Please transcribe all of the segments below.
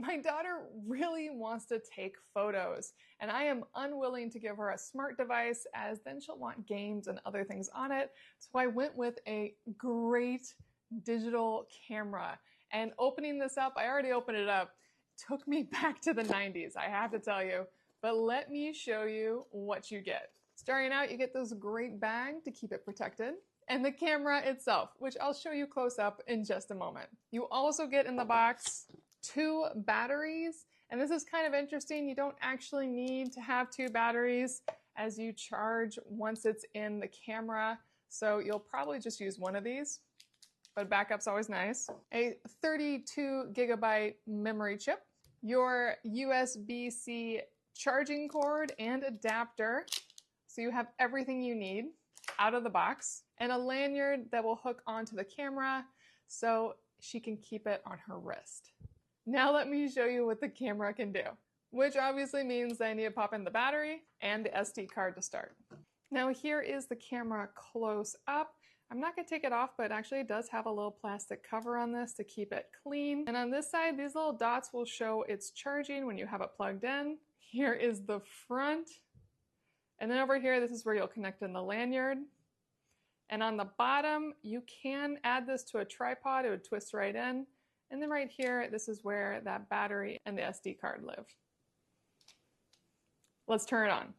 My daughter really wants to take photos, and I am unwilling to give her a smart device, as then she'll want games and other things on it. So I went with a great digital camera. And opening this up, I already opened it up, took me back to the 90s, I have to tell you. But let me show you what you get. Starting out, you get this great bag to keep it protected, and the camera itself, which I'll show you close up in just a moment. You also get in the box 2 batteries, and this is kind of interesting. You don't actually need to have 2 batteries as you charge once it's in the camera, so you'll probably just use one of these, but backup's always nice. A 32 gigabyte memory chip, your USB-C charging cord and adapter, so you have everything you need out of the box, and a lanyard that will hook onto the camera so she can keep it on her wrist. Now let me show you what the camera can do, which obviously means that I need to pop in the battery and the SD card to start. Now here is the camera close up. I'm not going to take it off, but actually it does have a little plastic cover on this to keep it clean. And on this side, these little dots will show it's charging when you have it plugged in. Here is the front. And then over here, this is where you'll connect in the lanyard. And on the bottom, you can add this to a tripod. It would twist right in. And then right here, this is where that battery and the SD card live. Let's turn it on.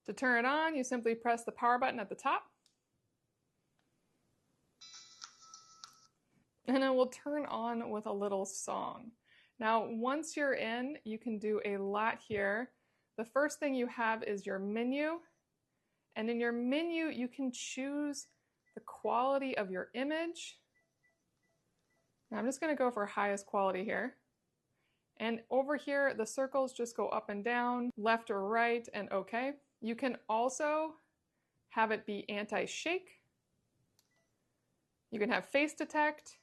To turn it on, you simply press the power button at the top. And it will turn on with a little song. Now, once you're in, you can do a lot here. The first thing you have is your menu. And in your menu, you can choose the quality of your image. Now I'm just going to go for highest quality here. And over here, the circles just go up and down, left or right, and OK. You can also have it be anti-shake. You can have face detect.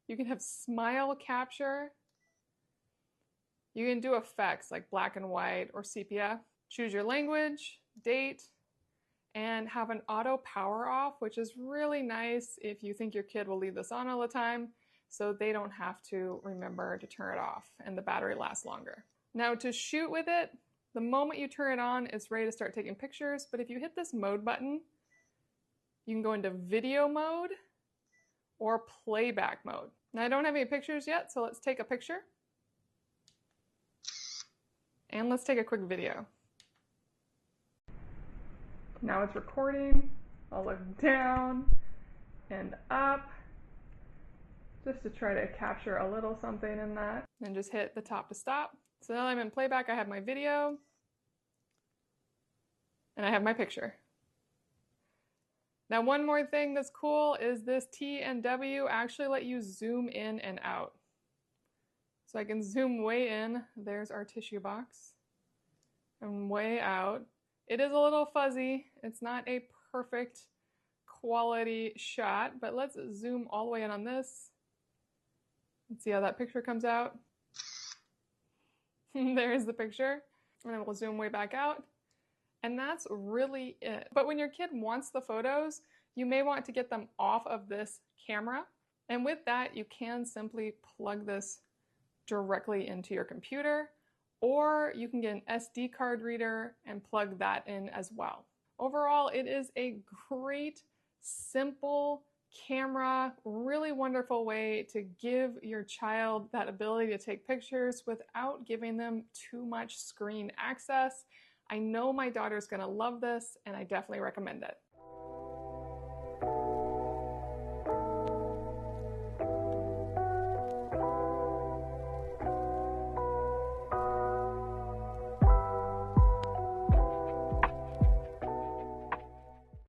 You can have smile capture. You can do effects like black and white or sepia. Choose your language, date, and have an auto power off, which is really nice if you think your kid will leave this on all the time, so they don't have to remember to turn it off and the battery lasts longer. Now to shoot with it, the moment you turn it on, it's ready to start taking pictures, but if you hit this mode button, you can go into video mode or playback mode. Now I don't have any pictures yet, so let's take a picture. And let's take a quick video. Now it's recording. I'll look down and up just to try to capture a little something in that. And just hit the top to stop. So now I'm in playback, I have my video and I have my picture. Now one more thing that's cool is this T and W actually let you zoom in and out. So I can zoom way in, there's our tissue box, and way out. It is a little fuzzy, it's not a perfect quality shot, but let's zoom all the way in on this. Let's see how that picture comes out. There's the picture, and then we'll zoom way back out. And that's really it. But when your kid wants the photos, you may want to get them off of this camera. And with that, you can simply plug this directly into your computer, or you can get an SD card reader and plug that in as well. Overall, it is a great, simple camera, really wonderful way to give your child that ability to take pictures without giving them too much screen access. I know my daughter's gonna love this, and I definitely recommend it.